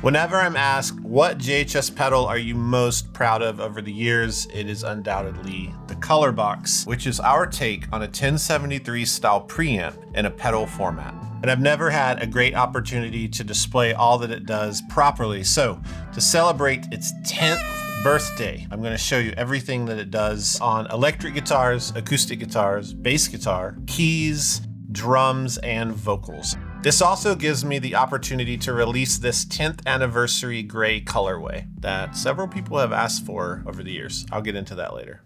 Whenever I'm asked what JHS pedal are you most proud of over the years, it is undoubtedly the Color Box, which is our take on a 1073 style preamp in a pedal format. And I've never had a great opportunity to display all that it does properly. So to celebrate its 10th birthday, I'm going to show you everything that it does on electric guitars, acoustic guitars, bass guitar, keys, drums, and vocals. This also gives me the opportunity to release this 10th anniversary gray colorway that several people have asked for over the years. I'll get into that later.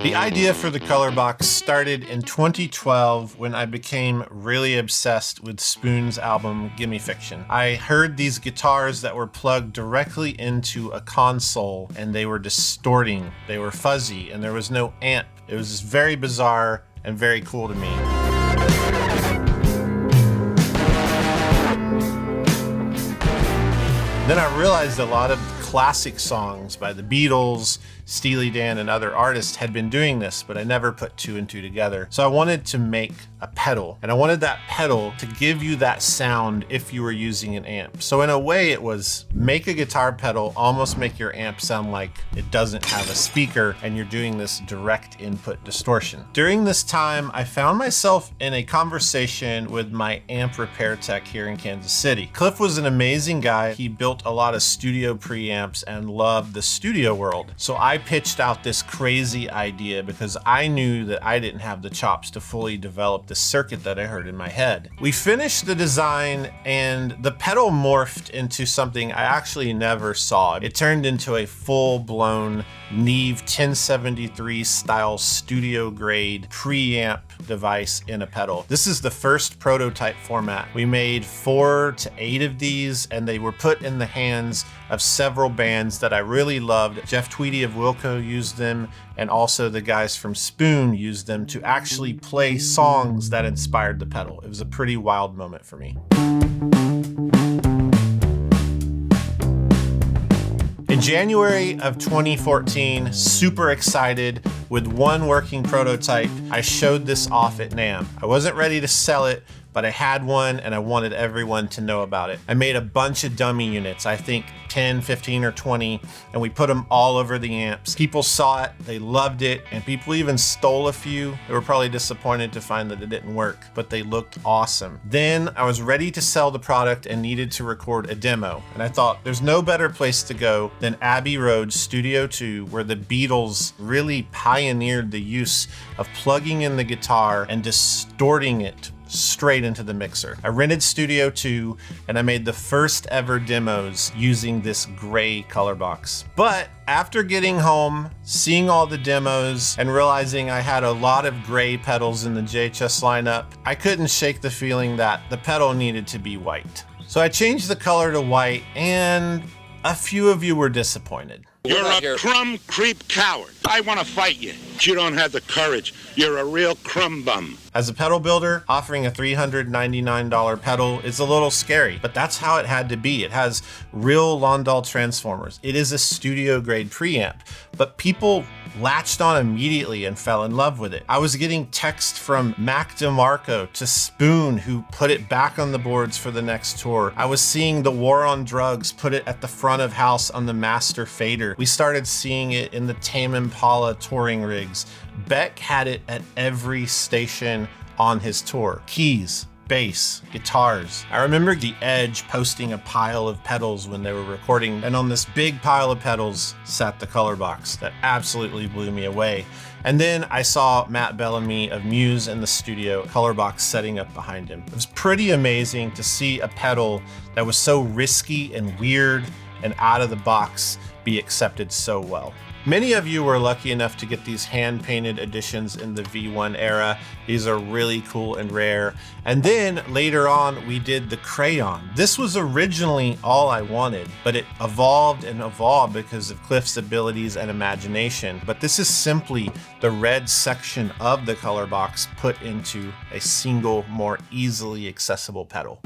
The idea for the Color Box started in 2012 when I became really obsessed with Spoon's album Gimme Fiction. I heard these guitars that were plugged directly into a console and they were distorting, they were fuzzy, and there was no amp. It was very bizarre and very cool to me. Then I realized a lot of classic songs by the Beatles, Steely Dan, and other artists had been doing this, but I never put two and two together. So I wanted to make a pedal, and I wanted that pedal to give you that sound if you were using an amp. So in a way, it was make a guitar pedal, almost make your amp sound like it doesn't have a speaker, and you're doing this direct input distortion. During this time, I found myself in a conversation with my amp repair tech here in Kansas City. Cliff was an amazing guy. He built a lot of studio preamps and loved the studio world. So I pitched out this crazy idea because I knew that I didn't have the chops to fully develop the circuit that I heard in my head. We finished the design and the pedal morphed into something I actually never saw. It turned into a full-blown Neve 1073 style studio grade preamp device in a pedal. This is the first prototype format. We made 4 to 8 of these and they were put in the hands of several bands that I really loved. Jeff Tweedy of Wilco used them, and also the guys from Spoon used them to actually play songs that inspired the pedal. It was a pretty wild moment for me. In January of 2014, super excited with one working prototype, I showed this off at NAMM. I wasn't ready to sell it, but I had one and I wanted everyone to know about it. I made a bunch of dummy units, I think 10, 15, or 20, and we put them all over the amps. People saw it, they loved it, and people even stole a few. They were probably disappointed to find that it didn't work, but they looked awesome. Then I was ready to sell the product and needed to record a demo, and I thought there's no better place to go than Abbey Road Studio 2, where the Beatles really pioneered the use of plugging in the guitar and distorting it straight into the mixer. I rented Studio 2 and I made the first ever demos using this gray color box. But after getting home, seeing all the demos, and realizing I had a lot of gray pedals in the JHS lineup, I couldn't shake the feeling that the pedal needed to be white. So I changed the color to white, and a few of you were disappointed. You're a crumb creep coward. I want to fight you. You don't have the courage. You're a real crumb bum. As a pedal builder, offering a $399 pedal is a little scary, but that's how it had to be. It has real Landau transformers. It is a studio grade preamp, but people latched on immediately and fell in love with it. I was getting texts from Mac DeMarco to Spoon, who put it back on the boards for the next tour. I was seeing the War on Drugs put it at the front of house on the Master Fader. We started seeing it in the Tame Impala touring rigs. Beck had it at every station on his tour. Keys, bass, guitars. I remember The Edge posting a pile of pedals when they were recording, and on this big pile of pedals sat the Color Box. That absolutely blew me away. And then I saw Matt Bellamy of Muse in the studio, Color Box setting up behind him. It was pretty amazing to see a pedal that was so risky and weird and out of the box be accepted so well. Many of you were lucky enough to get these hand-painted editions in the V1 era. These are really cool and rare. And then later on, we did the Crayon. This was originally all I wanted, but it evolved and evolved because of Cliff's abilities and imagination. But this is simply the red section of the Color Box put into a single, more easily accessible pedal.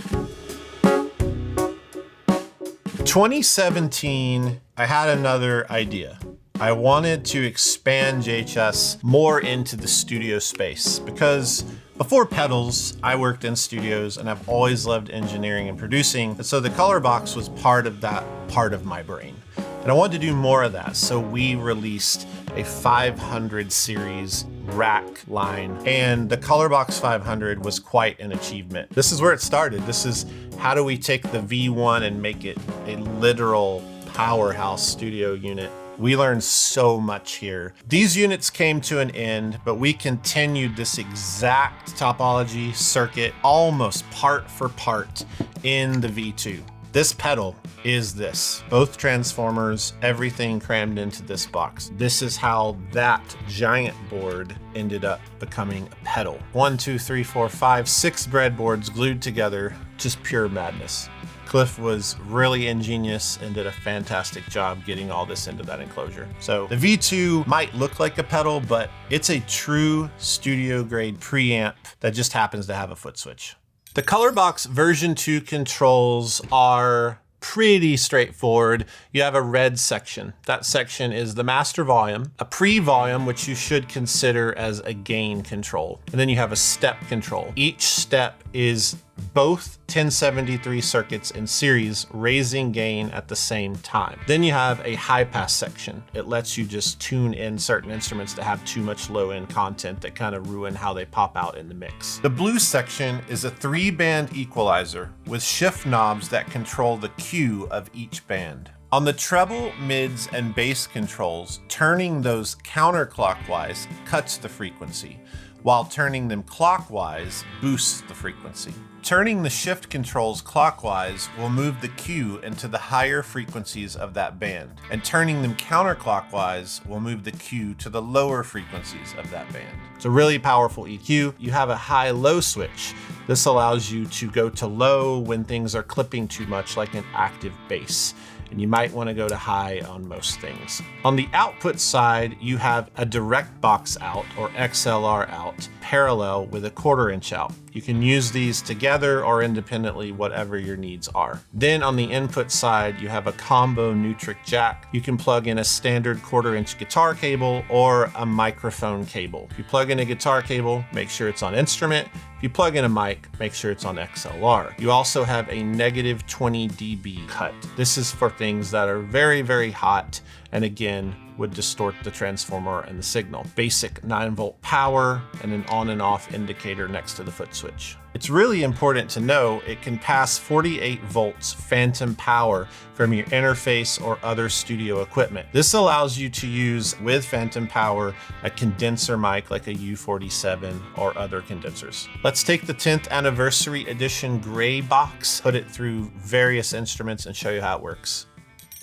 2017, I had another idea. I wanted to expand JHS more into the studio space because before pedals, I worked in studios and I've always loved engineering and producing. And so the color box was part of that part of my brain. And I wanted to do more of that. So we released a 500 series rack line, and the Colorbox 500 was quite an achievement. This is where it started. This is how do we take the V1 and make it a literal powerhouse studio unit. We learned so much here. These units came to an end, but we continued this exact topology circuit almost part for part in the V2. This pedal is this. Both transformers, everything crammed into this box. This is how that giant board ended up becoming a pedal. 1, 2, 3, 4, 5, 6 breadboards glued together, just pure madness. Cliff was really ingenious and did a fantastic job getting all this into that enclosure. So the V2 might look like a pedal, but it's a true studio grade preamp that just happens to have a foot switch. The Colorbox version 2 controls are pretty straightforward. You have a red section. That section is the master volume, a pre-volume, which you should consider as a gain control. And then you have a step control. Each step is both 1073 circuits in series raising gain at the same time. Then you have a high pass section. It lets you just tune in certain instruments that have too much low end content that kind of ruin how they pop out in the mix. The blue section is a 3-band equalizer with shift knobs that control the Q of each band. On the treble, mids, and bass controls, turning those counterclockwise cuts the frequency, while turning them clockwise boosts the frequency. Turning the shift controls clockwise will move the Q into the higher frequencies of that band, and turning them counterclockwise will move the Q to the lower frequencies of that band. It's a really powerful EQ. You have a high-low switch. This allows you to go to low when things are clipping too much, like an active bass. And you might want to go to high on most things. On the output side, you have a direct box out or XLR out parallel with a 1/4 inch out. You can use these together or independently, whatever your needs are. Then on the input side, you have a combo Nutric jack. You can plug in a standard 1/4 inch guitar cable or a microphone cable. If you plug in a guitar cable, make sure it's on instrument. If you plug in a mic, make sure it's on XLR. You also have a negative 20 dB cut. This is for things that are very, very hot and again, would distort the transformer and the signal. Basic 9-volt power and an on and off indicator next to the foot switch. It's really important to know it can pass 48 volts phantom power from your interface or other studio equipment. This allows you to use, with phantom power, a condenser mic like a U47 or other condensers. Let's take the 10th anniversary edition gray box, put it through various instruments and show you how it works.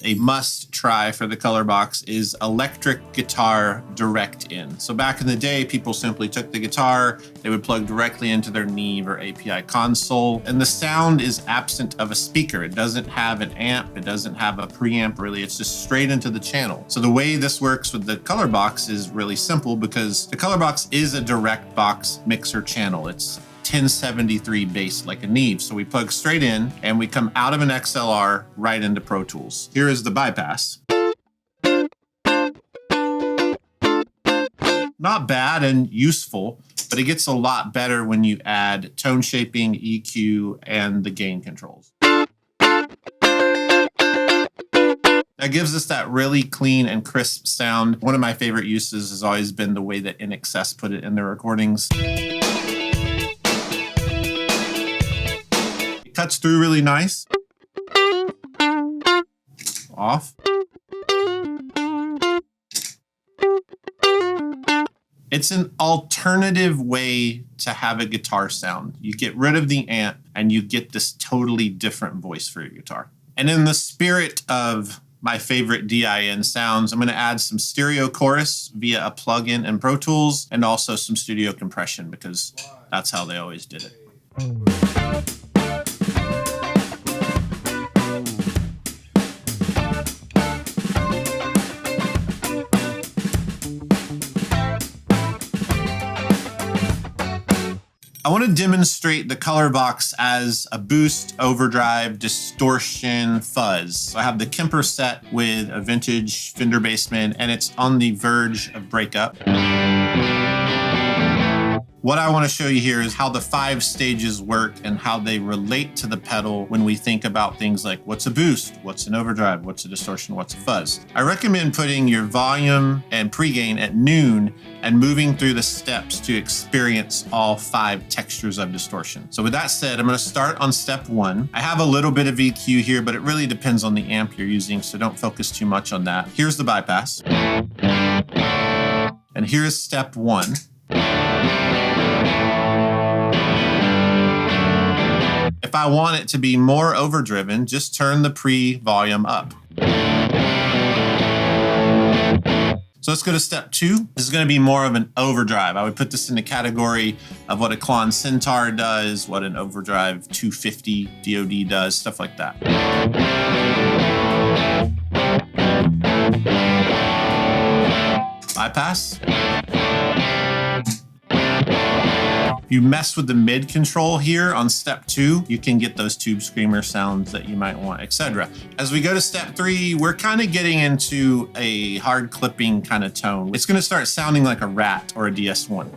A must try for the Colorbox is electric guitar direct in. So back in the day, people simply took the guitar, they would plug directly into their Neve or API console, and the sound is absent of a speaker. It doesn't have an amp, it doesn't have a preamp really, it's just straight into the channel. So the way this works with the Colorbox is really simple because the Colorbox is a direct box mixer channel. It's 1073 bass like a Neve. So we plug straight in and we come out of an XLR right into Pro Tools. Here is the bypass. Not bad and useful, but it gets a lot better when you add tone shaping, EQ, and the gain controls. That gives us that really clean and crisp sound. One of my favorite uses has always been the way that NXS put it in their recordings. Cuts through really nice. Off. It's an alternative way to have a guitar sound. You get rid of the amp and you get this totally different voice for your guitar. And in the spirit of my favorite DIN sounds, I'm going to add some stereo chorus via a plugin in Pro Tools and also some studio compression because that's how they always did it. I want to demonstrate the Colorbox as a boost, overdrive, Distortion Fuzz. So I have the Kemper set with a vintage Fender Bassman, and it's on the verge of breakup. What I want to show you here is how the 5 stages work and how they relate to the pedal when we think about things like what's a boost, what's an overdrive, what's a distortion, what's a fuzz. I recommend putting your volume and pregain at noon and moving through the steps to experience all 5 textures of distortion. So with that said, I'm going to start on step 1. I have a little bit of EQ here, but it really depends on the amp you're using, so don't focus too much on that. Here's the bypass. And here's step 1. If I want it to be more overdriven, just turn the pre-volume up. So let's go to step 2. This is going to be more of an overdrive. I would put this in the category of what a Klon Centaur does, what an overdrive 250 DoD does, stuff like that. Bypass. If you mess with the mid control here on step 2, you can get those tube screamer sounds that you might want, etc. As we go to step 3, we're kind of getting into a hard clipping kind of tone. It's going to start sounding like a Rat or a DS1.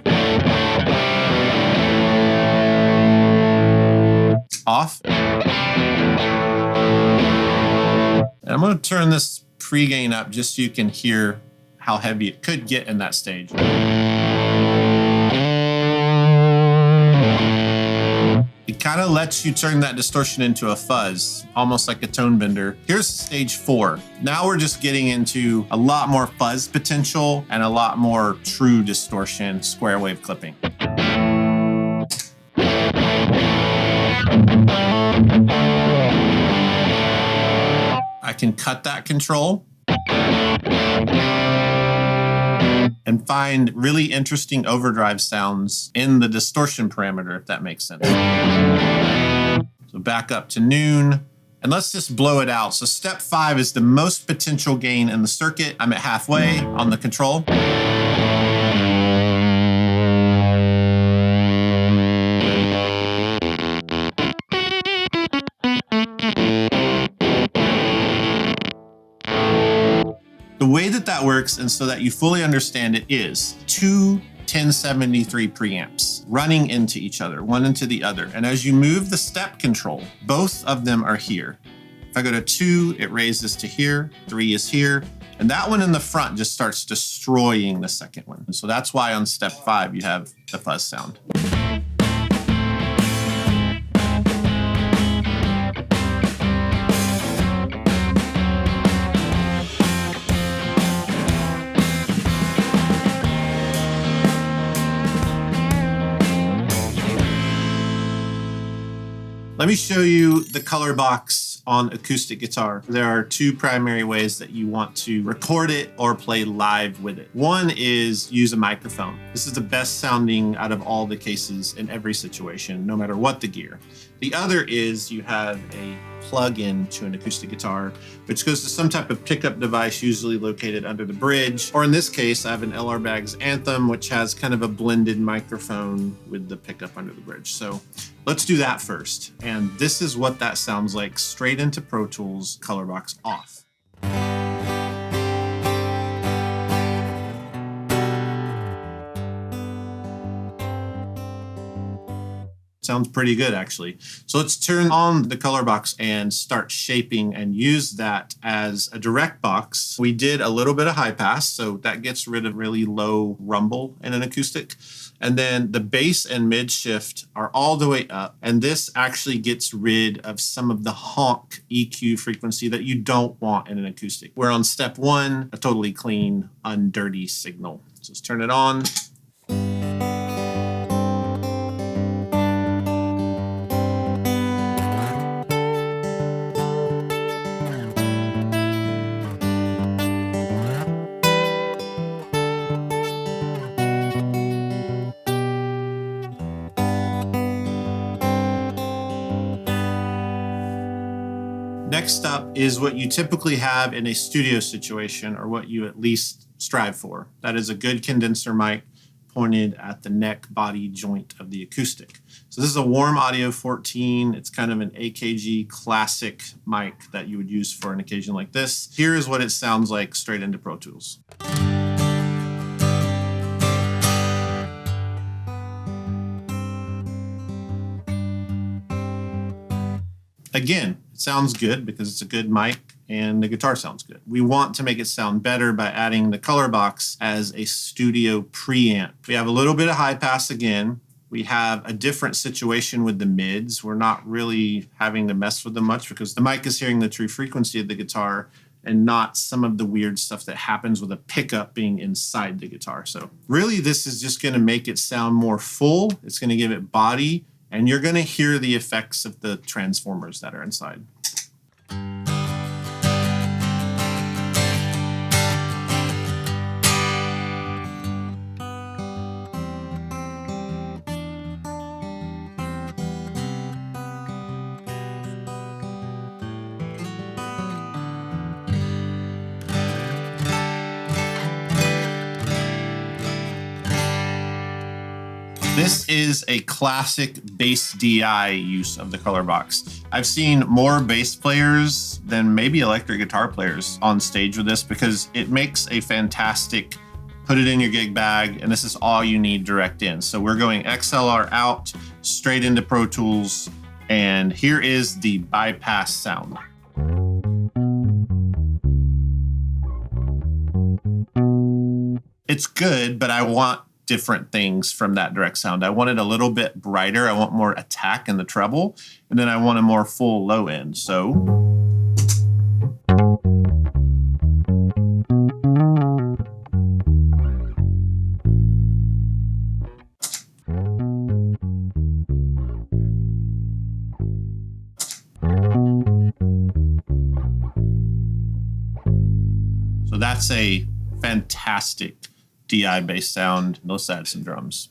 Off. And I'm going to turn this pre-gain up just so you can hear how heavy it could get in that stage. It kind of lets you turn that distortion into a fuzz, almost like a tone bender. Here's stage 4. Now we're just getting into a lot more fuzz potential and a lot more true distortion, square wave clipping. I can cut that control and find really interesting overdrive sounds in the distortion parameter, if that makes sense. So back up to noon, and let's just blow it out. So step 5 is the most potential gain in the circuit. I'm at halfway on the control. The way that works, and so that you fully understand it, is 2 1073 preamps running into each other, one into the other. And as you move the step control, both of them are here. If I go to 2, it raises to here, 3 is here, and that one in the front just starts destroying the second one. And so that's why on step 5 you have the fuzz sound. Let me show you the color box on acoustic guitar. There are 2 primary ways that you want to record it or play live with it. One is use a microphone. This is the best sounding out of all the cases in every situation, no matter what the gear. The other is you have a plug-in to an acoustic guitar, which goes to some type of pickup device, usually located under the bridge. Or in this case, I have an LR Baggs Anthem, which has kind of a blended microphone with the pickup under the bridge. So let's do that first. And this is what that sounds like straight into Pro Tools, color box off. Sounds pretty good, actually. So let's turn on the color box and start shaping and use that as a direct box. We did a little bit of high pass, so that gets rid of really low rumble in an acoustic. And then the bass and mid shift are all the way up. And this actually gets rid of some of the honk EQ frequency that you don't want in an acoustic. We're on step 1, a totally clean, undirty signal. So let's turn it on. Next up is what you typically have in a studio situation, or what you at least strive for. That is a good condenser mic, pointed at the neck body joint of the acoustic. So this is a Warm Audio 14. It's kind of an AKG classic mic that you would use for an occasion like this. Here is what it sounds like straight into Pro Tools. Again, it sounds good because it's a good mic and the guitar sounds good. We want to make it sound better by adding the color box as a studio preamp. We have a little bit of high pass again. We have a different situation with the mids. We're not really having to mess with them much because the mic is hearing the true frequency of the guitar and not some of the weird stuff that happens with a pickup being inside the guitar. So really this is just going to make it sound more full. It's going to give it body. And you're going to hear the effects of the transformers that are inside. This is a classic bass DI use of the color box. I've seen more bass players than maybe electric guitar players on stage with this because it makes a fantastic put it in your gig bag, and this is all you need direct in. So we're going XLR out, straight into Pro Tools, and here is the bypass sound. It's good, but I want different things from that direct sound. I want it a little bit brighter. I want more attack in the treble, and then I want a more full low end. So that's a fantastic DI bass sound. Let's add some drums.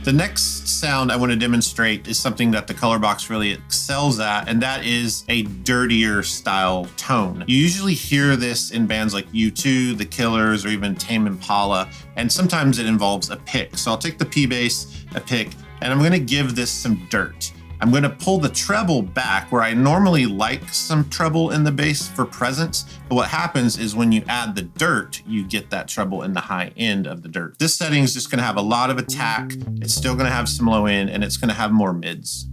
The next sound I want to demonstrate is something that the color box really excels at, and that is a dirtier style tone. You usually hear this in bands like U2, The Killers, or even Tame Impala, and sometimes it involves a pick. So I'll take the P bass, a pick, and I'm going to give this some dirt. I'm going to pull the treble back where I normally like some treble in the bass for presence, but what happens is when you add the dirt, you get that treble in the high end of the dirt. This setting is just going to have a lot of attack, it's still going to have some low end, and it's going to have more mids.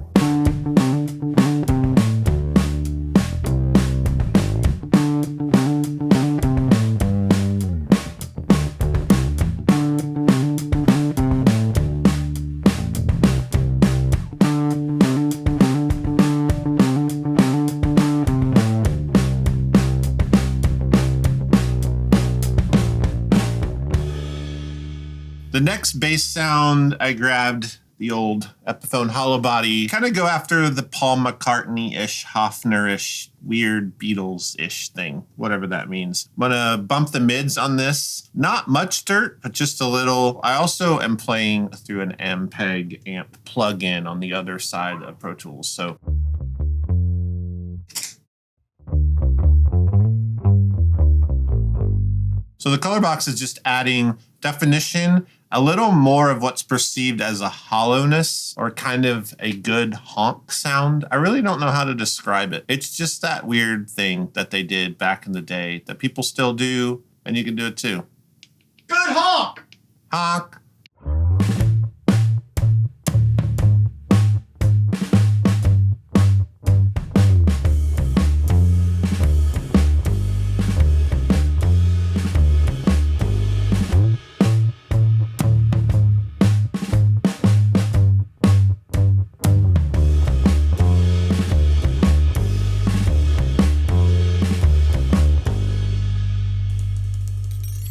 The next bass sound, I grabbed the old Epiphone hollow body, kind of go after the Paul McCartney-ish, Hofner-ish, weird Beatles-ish thing, whatever that means. I'm gonna bump the mids on this. Not much dirt, but just a little. I also am playing through an Ampeg amp plug-in on the other side of Pro Tools, so. So the color box is just adding definition, a little more of what's perceived as a hollowness or kind of a good honk sound. I really don't know how to describe it. It's just that weird thing that they did back in the day that people still do, and you can do it too. Good honk! Honk.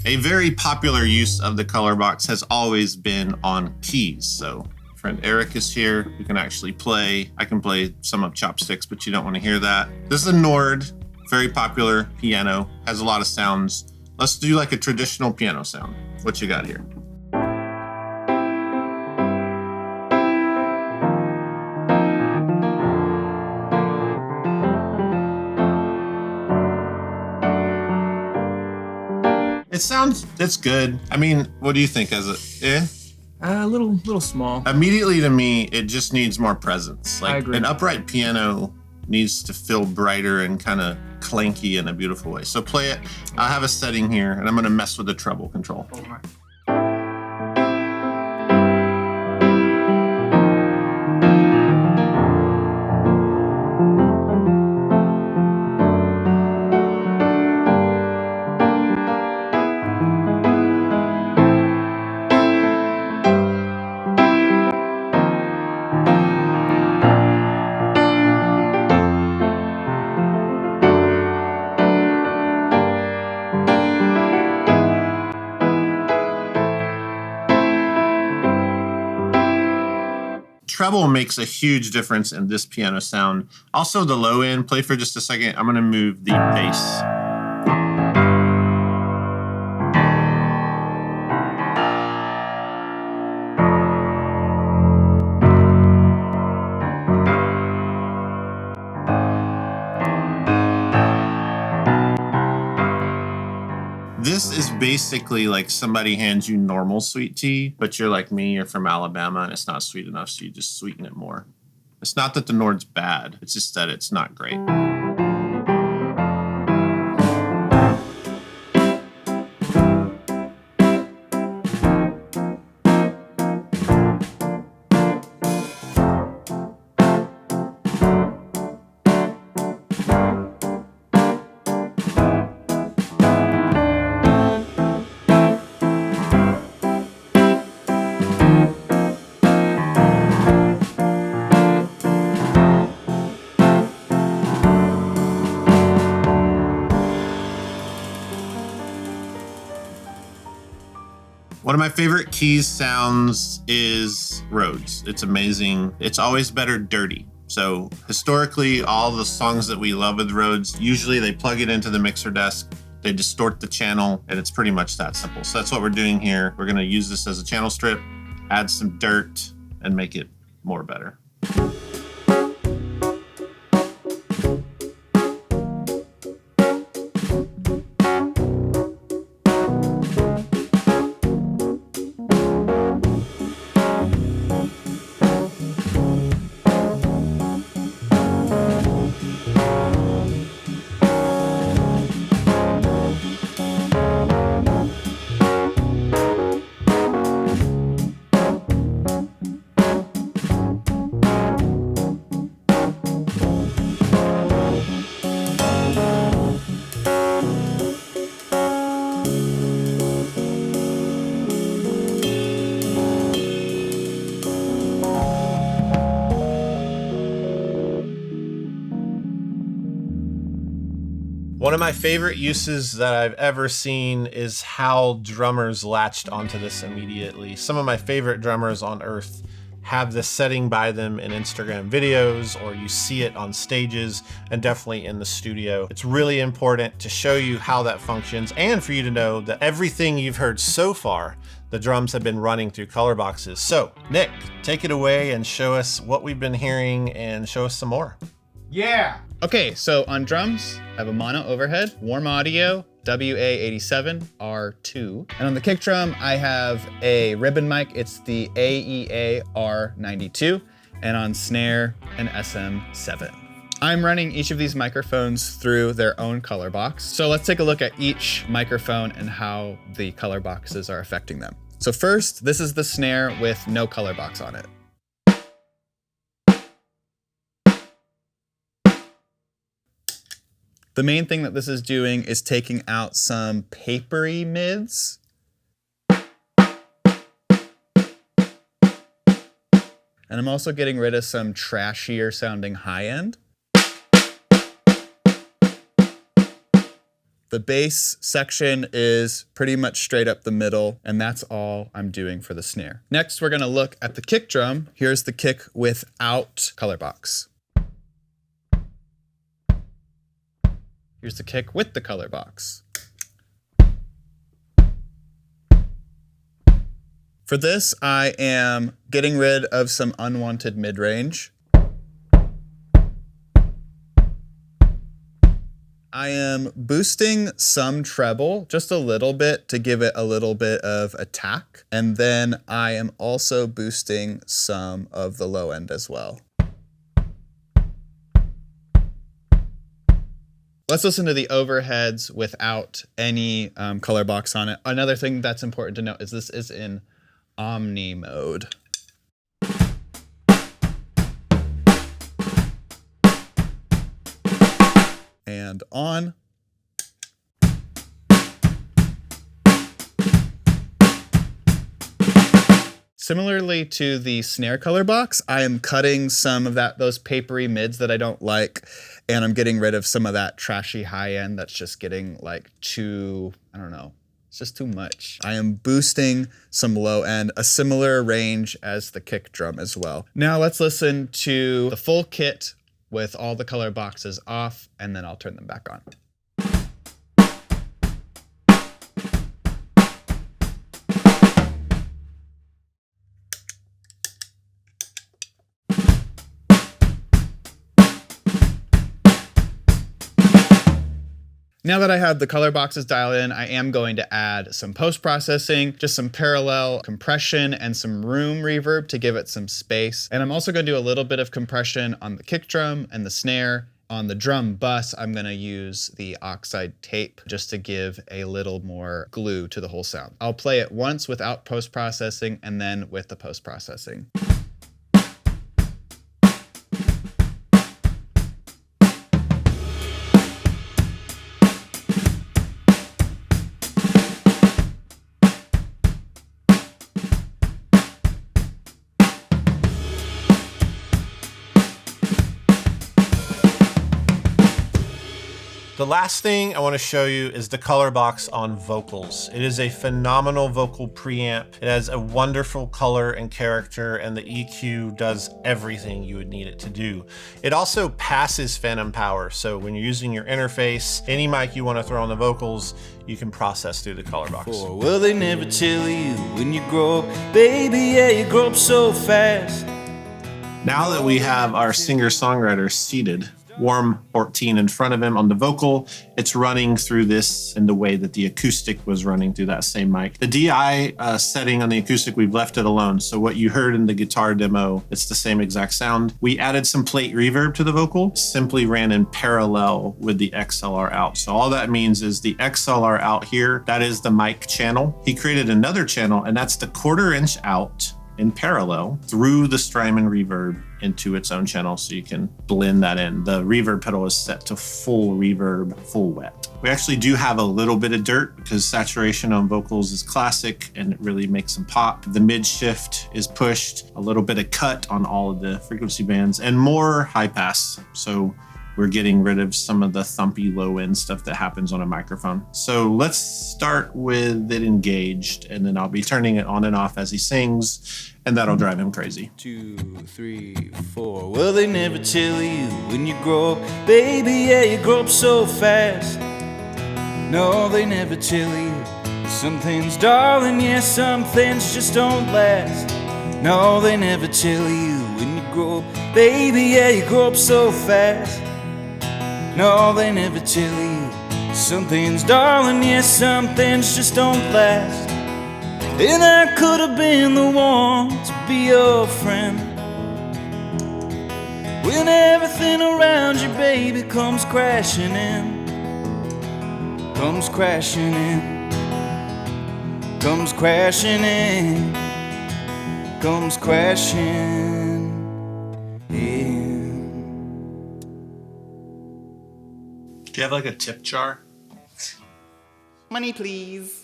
A very popular use of the color box has always been on keys. So friend Eric is here. We can actually play. I can play some of Chopsticks, but you don't want to hear that. This is a Nord very popular piano, has a lot of sounds. Let's do like a traditional piano sound. What you got here? It's good. I mean, what do you think? A little small. Immediately to me, it just needs more presence. I Like agree. an upright piano needs to feel brighter and kind of clanky in a beautiful way. So play it. I have a setting here, and I'm going to mess with the treble control. Oh my. Treble makes a huge difference in this piano sound. Also the low end, play for just a second. I'm gonna move the bass. This is basically like somebody hands you normal sweet tea, but you're like me, you're from Alabama, and it's not sweet enough, so you just sweeten it more. It's not that the Nord's bad, it's just that it's not great. One of my favorite keys sounds is Rhodes. It's amazing. It's always better dirty. So historically, all the songs that we love with Rhodes, usually they plug it into the mixer desk, they distort the channel, and it's pretty much that simple. So that's what we're doing here. We're gonna use this as a channel strip, add some dirt, and make it more better. One of my favorite uses that I've ever seen is how drummers latched onto this immediately. Some of my favorite drummers on earth have this setting by them in Instagram videos, or you see it on stages and definitely in the studio. It's really important to show you how that functions and for you to know that everything you've heard so far, the drums have been running through color boxes. So Nick, take it away and show us what we've been hearing and show us some more. Yeah. Okay, so on drums, I have a mono overhead, warm audio, WA87 R2. And on the kick drum, I have a ribbon mic. It's the AEA R92. And on snare, an SM7. I'm running each of these microphones through their own color box. So let's take a look at each microphone and how the color boxes are affecting them. So first, this is the snare with no color box on it. The main thing that this is doing is taking out some papery mids. And I'm also getting rid of some trashier sounding high end. The bass section is pretty much straight up the middle, and that's all I'm doing for the snare. Next, we're gonna look at the kick drum. Here's the kick without color box. Here's the kick with the color box. For this, I am getting rid of some unwanted mid-range. I am boosting some treble, just a little bit to give it a little bit of attack. And then I am also boosting some of the low end as well. Let's listen to the overheads without any color box on it. Another thing that's important to note is this is in Omni mode. And on. Similarly to the snare color box, I am cutting some of those papery mids that I don't like, and I'm getting rid of some of that trashy high end that's just getting like too, I don't know, it's just too much. I am boosting some low end, a similar range as the kick drum as well. Now let's listen to the full kit with all the color boxes off, and then I'll turn them back on. Now that I have the color boxes dialed in, I am going to add some post-processing, just some parallel compression and some room reverb to give it some space. And I'm also going to do a little bit of compression on the kick drum and the snare. On the drum bus, I'm going to use the oxide tape just to give a little more glue to the whole sound. I'll play it once without post-processing and then with the post-processing. The last thing I want to show you is the color box on vocals. It is a phenomenal vocal preamp. It has a wonderful color and character, and the EQ does everything you would need it to do. It also passes phantom power, so when you're using your interface, any mic you want to throw on the vocals, you can process through the color box. Well, they never tell you when you grow up, baby, yeah, you grow up so fast. Now that we have our singer-songwriter seated, Warm 14 in front of him on the vocal, it's running through this in the way that the acoustic was running through that same mic. The DI setting on the acoustic, we've left it alone. So what you heard in the guitar demo, it's the same exact sound. We added some plate reverb to the vocal, simply ran in parallel with the XLR out. So all that means is the XLR out here, that is the mic channel. He created another channel, and that's the 1/4 inch out in parallel through the Strymon reverb into its own channel, so you can blend that in. The reverb pedal is set to full reverb, full wet. We actually do have a little bit of dirt because saturation on vocals is classic and it really makes them pop. The mid shift is pushed, a little bit of cut on all of the frequency bands, and more high pass. So we're getting rid of some of the thumpy low end stuff that happens on a microphone. So let's start with it engaged, and then I'll be turning it on and off as he sings, and that'll drive him crazy. 2, 3, 4. Well, they never tell you when you grow up, baby, yeah, you grow up so fast. No, they never tell you some things, darling, yeah, some things just don't last. No, they never tell you when you grow up, baby, yeah, you grow up so fast. No, they never tell you some things, darling, yes, some things just don't last. And I could have been the one to be your friend when everything around you, baby, comes crashing in. Comes crashing in. Comes crashing in. Comes crashing in. Do you have like a tip jar? Money, please.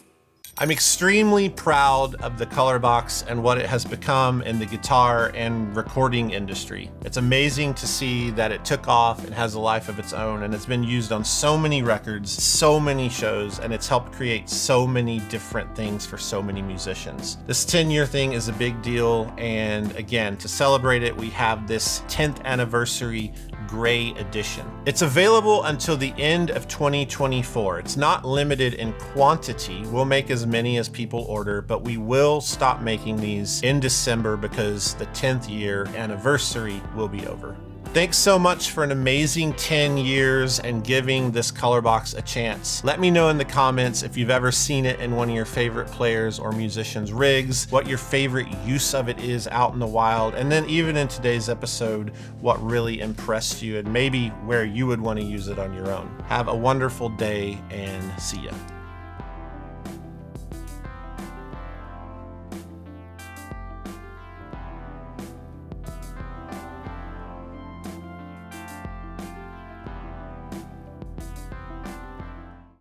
I'm extremely proud of the color box and what it has become in the guitar and recording industry. It's amazing to see that it took off and has a life of its own, and it's been used on so many records, so many shows, and it's helped create so many different things for so many musicians. This 10-year thing is a big deal, and again, to celebrate it, we have this 10th anniversary Gray Edition. It's available until the end of 2024. It's not limited in quantity. We'll make as many as people order, but we will stop making these in December because the 10th year anniversary will be over. Thanks so much for an amazing 10 years and giving this color box a chance. Let me know in the comments if you've ever seen it in one of your favorite players or musicians' rigs, what your favorite use of it is out in the wild, and then even in today's episode, what really impressed you and maybe where you would want to use it on your own. Have a wonderful day and see ya.